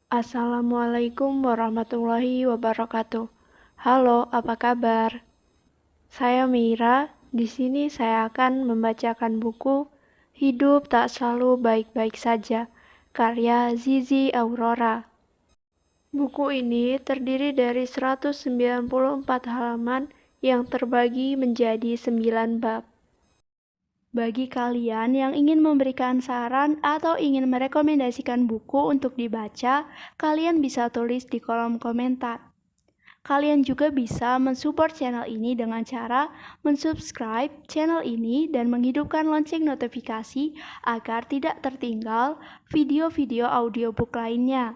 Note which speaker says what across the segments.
Speaker 1: Assalamualaikum warahmatullahi wabarakatuh. Halo, apa kabar? Saya Mira. Di sini saya akan membacakan buku Hidup Tak Selalu Baik-Baik Saja, karya Zizi Aurora. Buku ini terdiri dari 194 halaman yang terbagi menjadi 9 bab. Bagi kalian yang ingin memberikan saran atau ingin merekomendasikan buku untuk dibaca, kalian bisa tulis di kolom komentar. Kalian juga bisa mensupport channel ini dengan cara mensubscribe channel ini dan menghidupkan lonceng notifikasi agar tidak tertinggal video-video audiobook lainnya.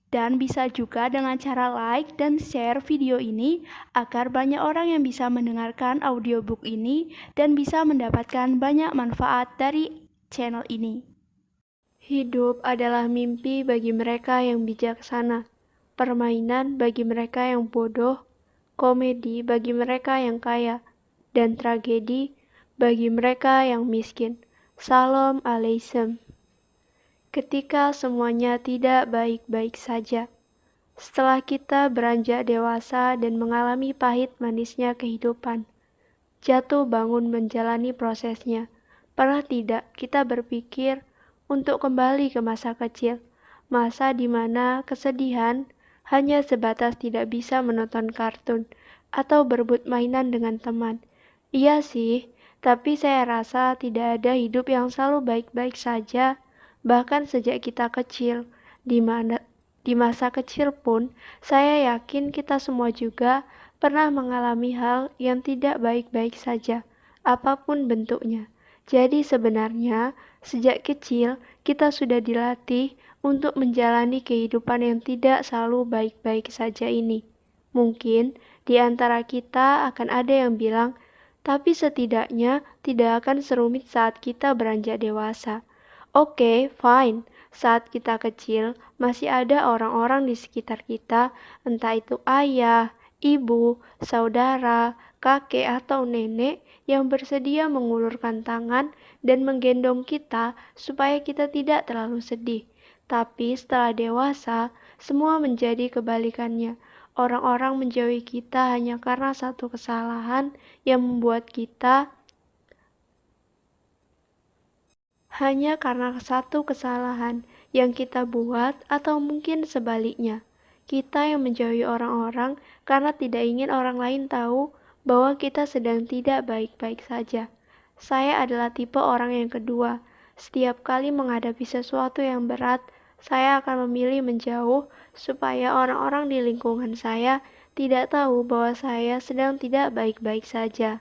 Speaker 1: Dan bisa juga dengan cara like dan share video ini agar banyak orang yang bisa mendengarkan audiobook ini dan bisa mendapatkan banyak manfaat dari channel ini. Hidup adalah mimpi bagi mereka yang bijaksana, permainan bagi mereka yang bodoh, komedi bagi mereka yang kaya, dan tragedi bagi mereka yang miskin. Salam alaikum. Ketika semuanya tidak baik-baik saja. Setelah kita beranjak dewasa dan mengalami pahit manisnya kehidupan, jatuh bangun menjalani prosesnya, pernah tidak kita berpikir untuk kembali ke masa kecil, masa di mana kesedihan hanya sebatas tidak bisa menonton kartun atau berebut mainan dengan teman. Iya sih, tapi saya rasa tidak ada hidup yang selalu baik-baik saja. Bahkan sejak kita kecil, di masa kecil pun, saya yakin kita semua juga pernah mengalami hal yang tidak baik-baik saja, apapun bentuknya. Jadi sebenarnya, sejak kecil kita sudah dilatih untuk menjalani kehidupan yang tidak selalu baik-baik saja ini. Mungkin di antara kita akan ada yang bilang, tapi setidaknya tidak akan serumit saat kita beranjak dewasa. Oke, fine. Saat kita kecil, masih ada orang-orang di sekitar kita, entah itu ayah, ibu, saudara, kakek, atau nenek yang bersedia mengulurkan tangan dan menggendong kita supaya kita tidak terlalu sedih. Tapi setelah dewasa, semua menjadi kebalikannya. Orang-orang menjauhi kita hanya karena satu kesalahan yang membuat kita hanya karena satu kesalahan yang kita buat atau mungkin sebaliknya. Kita yang menjauhi orang-orang karena tidak ingin orang lain tahu bahwa kita sedang tidak baik-baik saja. Saya adalah tipe orang yang kedua. Setiap kali menghadapi sesuatu yang berat, saya akan memilih menjauh supaya orang-orang di lingkungan saya tidak tahu bahwa saya sedang tidak baik-baik saja.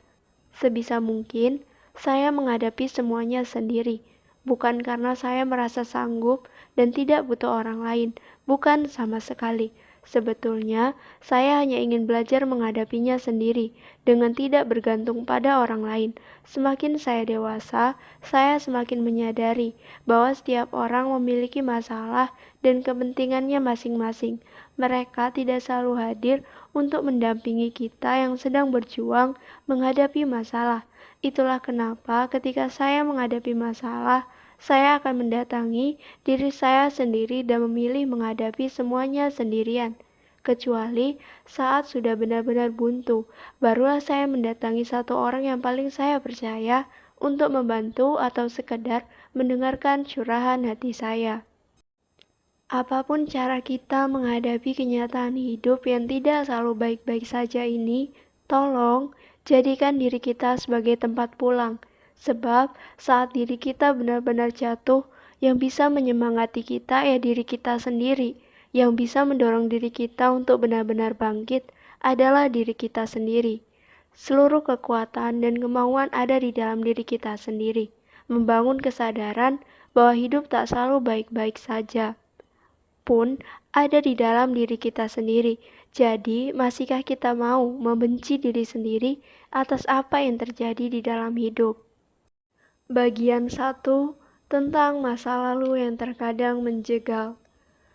Speaker 1: Sebisa mungkin, saya menghadapi semuanya sendiri. Bukan karena saya merasa sanggup dan tidak butuh orang lain, bukan sama sekali. Sebetulnya, saya hanya ingin belajar menghadapinya sendiri, dengan tidak bergantung pada orang lain. Semakin saya dewasa, saya semakin menyadari bahwa setiap orang memiliki masalah dan kepentingannya masing-masing. Mereka tidak selalu hadir untuk mendampingi kita yang sedang berjuang menghadapi masalah. Itulah kenapa ketika saya menghadapi masalah, saya akan mendatangi diri saya sendiri dan memilih menghadapi semuanya sendirian. Kecuali saat sudah benar-benar buntu, barulah saya mendatangi satu orang yang paling saya percaya untuk membantu atau sekedar mendengarkan curahan hati saya. Apapun cara kita menghadapi kenyataan hidup yang tidak selalu baik-baik saja ini, tolong jadikan diri kita sebagai tempat pulang. Sebab saat diri kita benar-benar jatuh, yang bisa menyemangati kita ya diri kita sendiri. Yang bisa mendorong diri kita untuk benar-benar bangkit adalah diri kita sendiri. Seluruh kekuatan dan kemauan ada di dalam diri kita sendiri. Membangun kesadaran bahwa hidup tak selalu baik-baik saja pun ada di dalam diri kita sendiri. Jadi, masihkah kita mau membenci diri sendiri atas apa yang terjadi di dalam hidup? Bagian 1 tentang masa lalu yang terkadang menjegal.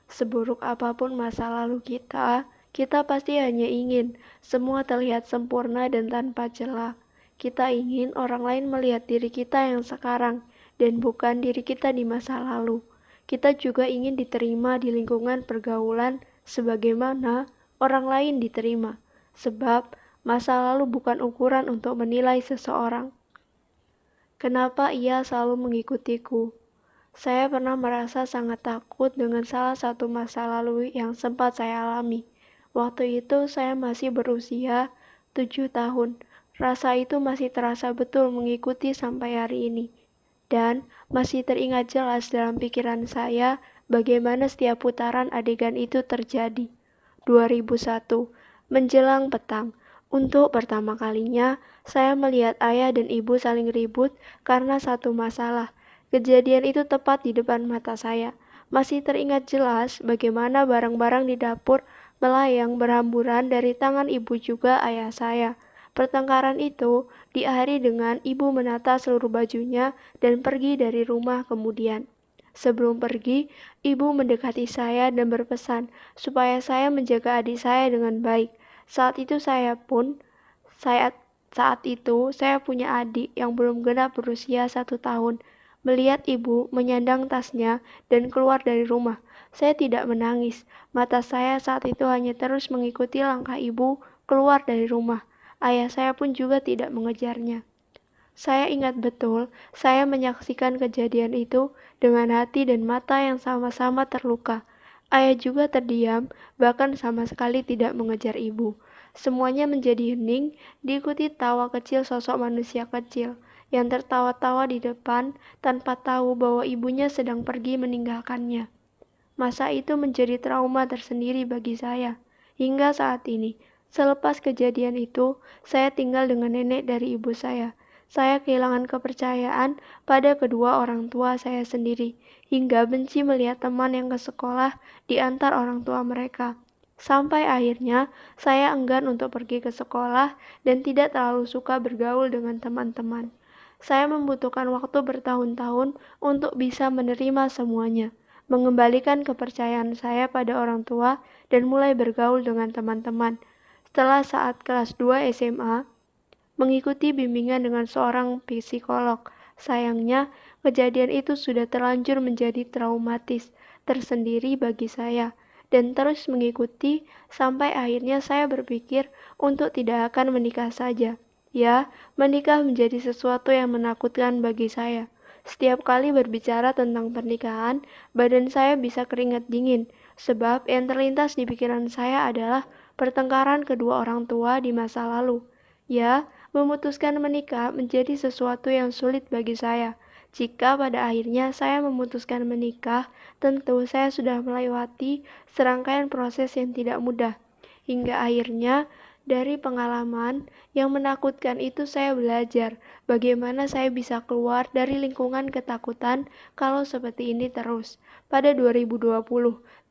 Speaker 1: Seburuk apapun masa lalu kita pasti hanya ingin semua terlihat sempurna dan tanpa celah. Kita ingin orang lain melihat diri kita yang sekarang dan bukan diri kita di masa lalu. kita juga ingin diterima di lingkungan pergaulan sebagaimana orang lain diterima. Sebab masa lalu bukan ukuran untuk menilai seseorang. Kenapa ia selalu mengikutiku? Saya pernah merasa sangat takut dengan salah satu masa lalu yang sempat saya alami. Waktu itu saya masih berusia 7 tahun. Rasa itu masih terasa betul mengikuti sampai hari ini. Dan masih teringat jelas dalam pikiran saya bagaimana setiap putaran adegan itu terjadi. 2001, menjelang petang. Untuk pertama kalinya, saya melihat ayah dan ibu saling ribut karena satu masalah. Kejadian itu tepat di depan mata saya. Masih teringat jelas bagaimana barang-barang di dapur melayang berhamburan dari tangan ibu juga ayah saya. Pertengkaran itu diakhiri dengan ibu menata seluruh bajunya dan pergi dari rumah kemudian. Sebelum pergi, ibu mendekati saya dan berpesan supaya saya menjaga adik saya dengan baik. Saat itu saat itu saya punya adik yang belum genap berusia 1 tahun. Melihat ibu menyandang tasnya dan keluar dari rumah, saya tidak menangis. Mata saya saat itu hanya terus mengikuti langkah ibu keluar dari rumah. Ayah saya pun juga tidak mengejarnya. Saya ingat betul, saya menyaksikan kejadian itu dengan hati dan mata yang sama-sama terluka. Ayah juga terdiam, bahkan sama sekali tidak mengejar ibu. Semuanya menjadi hening, diikuti tawa kecil sosok manusia kecil yang tertawa-tawa di depan tanpa tahu bahwa ibunya sedang pergi meninggalkannya. Masa itu menjadi trauma tersendiri bagi saya. Hingga saat ini, selepas kejadian itu, saya tinggal dengan nenek dari ibu saya. Saya kehilangan kepercayaan pada kedua orang tua saya sendiri, hingga benci melihat teman yang ke sekolah diantar orang tua mereka. Sampai akhirnya, saya enggan untuk pergi ke sekolah dan tidak terlalu suka bergaul dengan teman-teman. Saya membutuhkan waktu bertahun-tahun untuk bisa menerima semuanya, mengembalikan kepercayaan saya pada orang tua, dan mulai bergaul dengan teman-teman. Setelah saat kelas 2 SMA, mengikuti bimbingan dengan seorang psikolog. Sayangnya, kejadian itu sudah terlanjur menjadi traumatis tersendiri bagi saya dan terus mengikuti sampai akhirnya saya berpikir untuk tidak akan menikah saja. Ya, menikah menjadi sesuatu yang menakutkan bagi saya. Setiap kali berbicara tentang pernikahan, badan saya bisa keringat dingin, sebab yang terlintas di pikiran saya adalah pertengkaran kedua orang tua di masa lalu. Ya, memutuskan menikah menjadi sesuatu yang sulit bagi saya. Jika pada akhirnya saya memutuskan menikah, tentu saya sudah melewati serangkaian proses yang tidak mudah. Hingga akhirnya, dari pengalaman yang menakutkan itu saya belajar bagaimana saya bisa keluar dari lingkungan ketakutan kalau seperti ini terus. Pada 2020,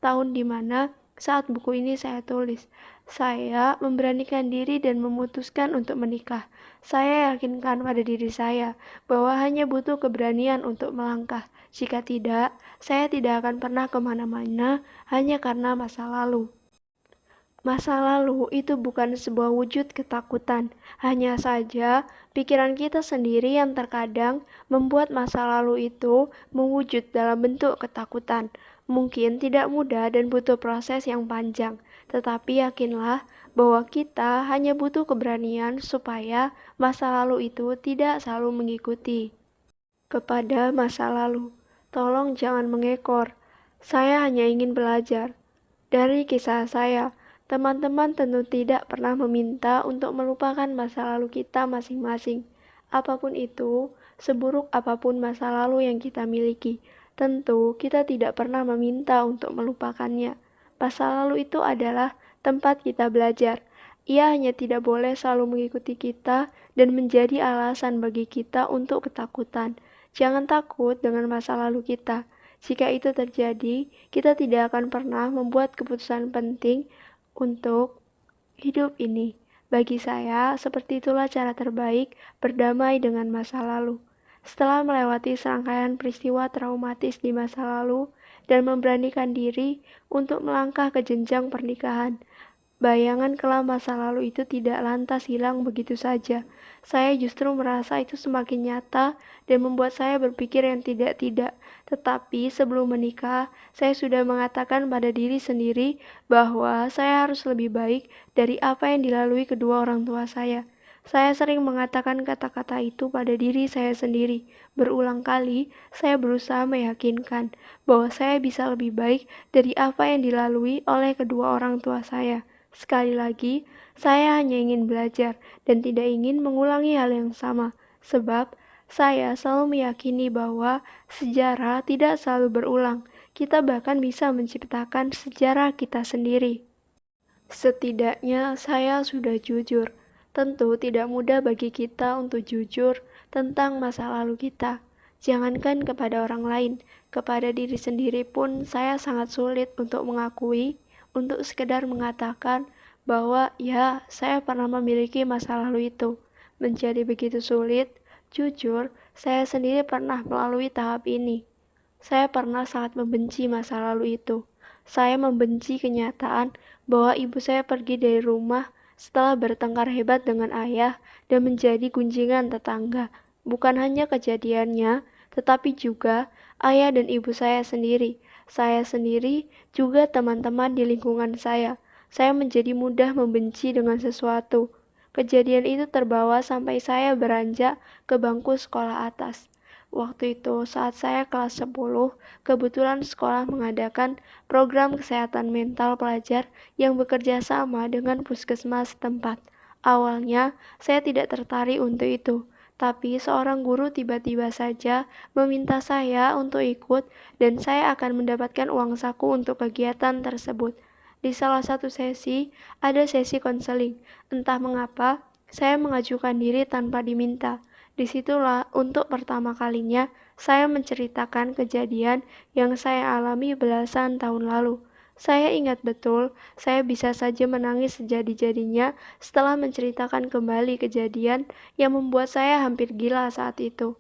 Speaker 1: tahun di mana saat buku ini saya tulis, saya memberanikan diri dan memutuskan untuk menikah. Saya yakinkan pada diri saya bahwa hanya butuh keberanian untuk melangkah. Jika tidak, saya tidak akan pernah kemana-mana hanya karena masa lalu. Masa lalu itu bukan sebuah wujud ketakutan, hanya saja pikiran kita sendiri yang terkadang membuat masa lalu itu mewujud dalam bentuk ketakutan. Mungkin tidak mudah dan butuh proses yang panjang, tetapi yakinlah bahwa kita hanya butuh keberanian supaya masa lalu itu tidak selalu mengikuti. Kepada masa lalu, tolong jangan mengekor. Saya hanya ingin belajar. Dari kisah saya, teman-teman tentu tidak pernah meminta untuk melupakan masa lalu kita masing-masing. Apapun itu, seburuk apapun masa lalu yang kita miliki, tentu kita tidak pernah meminta untuk melupakannya. Masa lalu itu adalah tempat kita belajar. Ia hanya tidak boleh selalu mengikuti kita dan menjadi alasan bagi kita untuk ketakutan. Jangan takut dengan masa lalu kita. Jika itu terjadi, kita tidak akan pernah membuat keputusan penting untuk hidup ini. Bagi saya, seperti itulah cara terbaik berdamai dengan masa lalu. Setelah melewati serangkaian peristiwa traumatis di masa lalu dan memberanikan diri untuk melangkah ke jenjang pernikahan, Bayangan kelam masa lalu itu tidak lantas hilang begitu saja. Saya justru merasa itu semakin nyata dan membuat saya berpikir yang tidak-tidak. Tetapi sebelum menikah, saya sudah mengatakan pada diri sendiri bahwa saya harus lebih baik dari apa yang dilalui kedua orang tua saya. Saya sering mengatakan kata-kata itu pada diri saya sendiri. Berulang kali, saya berusaha meyakinkan bahwa saya bisa lebih baik dari apa yang dilalui oleh kedua orang tua saya. Sekali lagi, saya hanya ingin belajar dan tidak ingin mengulangi hal yang sama, sebab saya selalu meyakini bahwa sejarah tidak selalu berulang. Kita bahkan bisa menciptakan sejarah kita sendiri. Setidaknya saya sudah jujur. Tentu tidak mudah bagi kita untuk jujur tentang masa lalu kita. Jangankan kepada orang lain, kepada diri sendiri pun saya sangat sulit untuk mengakui, untuk sekedar mengatakan bahwa ya, saya pernah memiliki masa lalu itu. Menjadi begitu sulit, jujur, saya sendiri pernah melalui tahap ini. Saya pernah sangat membenci masa lalu itu. Saya membenci kenyataan bahwa ibu saya pergi dari rumah setelah bertengkar hebat dengan ayah dan menjadi gunjingan tetangga. Bukan hanya kejadiannya, tetapi juga ayah dan ibu saya sendiri. Saya sendiri juga teman-teman di lingkungan saya. Saya menjadi mudah membenci dengan sesuatu. Kejadian itu terbawa sampai saya beranjak ke bangku sekolah atas. Waktu itu saat saya kelas 10, kebetulan sekolah mengadakan program kesehatan mental pelajar yang bekerja sama dengan puskesmas setempat. Awalnya, saya tidak tertarik untuk itu, tapi seorang guru tiba-tiba saja meminta saya untuk ikut dan saya akan mendapatkan uang saku untuk kegiatan tersebut. Di salah satu sesi, ada sesi konseling. Entah mengapa, saya mengajukan diri tanpa diminta. Disitulah untuk pertama kalinya saya menceritakan kejadian yang saya alami belasan tahun lalu. Saya ingat betul, saya bisa saja menangis sejadi-jadinya setelah menceritakan kembali kejadian yang membuat saya hampir gila saat itu.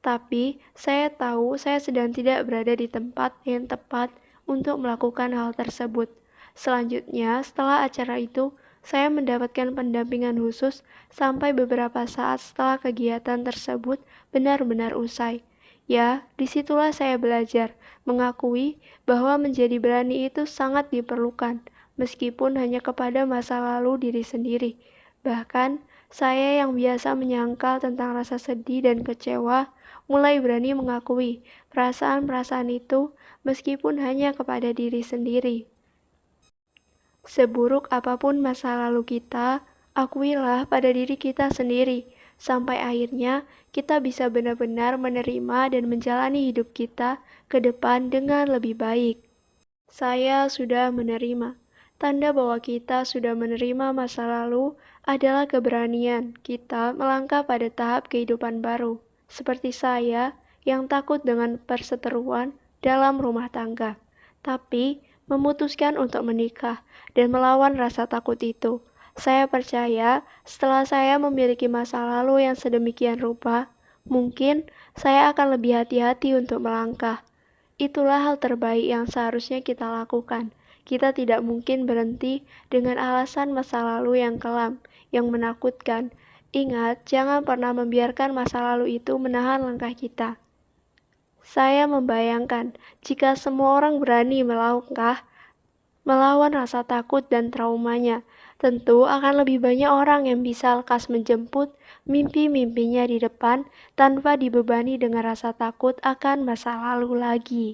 Speaker 1: Tapi, saya tahu saya sedang tidak berada di tempat yang tepat untuk melakukan hal tersebut. Selanjutnya, setelah acara itu, saya mendapatkan pendampingan khusus sampai beberapa saat setelah kegiatan tersebut benar-benar usai. Ya, disitulah saya belajar mengakui bahwa menjadi berani itu sangat diperlukan, meskipun hanya kepada masa lalu diri sendiri. Bahkan, saya yang biasa menyangkal tentang rasa sedih dan kecewa, mulai berani mengakui perasaan-perasaan itu meskipun hanya kepada diri sendiri. Seburuk apapun masa lalu kita, akuilah pada diri kita sendiri, sampai akhirnya kita bisa benar-benar menerima dan menjalani hidup kita ke depan dengan lebih baik. Saya sudah menerima. Tanda bahwa kita sudah menerima masa lalu adalah keberanian kita melangkah pada tahap kehidupan baru, seperti saya yang takut dengan perseteruan dalam rumah tangga, tapi memutuskan untuk menikah dan melawan rasa takut itu. Saya percaya setelah saya memiliki masa lalu yang sedemikian rupa, mungkin saya akan lebih hati-hati untuk melangkah. Itulah hal terbaik yang seharusnya kita lakukan. Kita tidak mungkin berhenti dengan alasan masa lalu yang kelam, yang menakutkan. Ingat, jangan pernah membiarkan masa lalu itu menahan langkah kita. Saya membayangkan jika semua orang berani melangkah, melawan rasa takut dan traumanya, tentu akan lebih banyak orang yang bisa lekas menjemput mimpi-mimpinya di depan tanpa dibebani dengan rasa takut akan masa lalu lagi.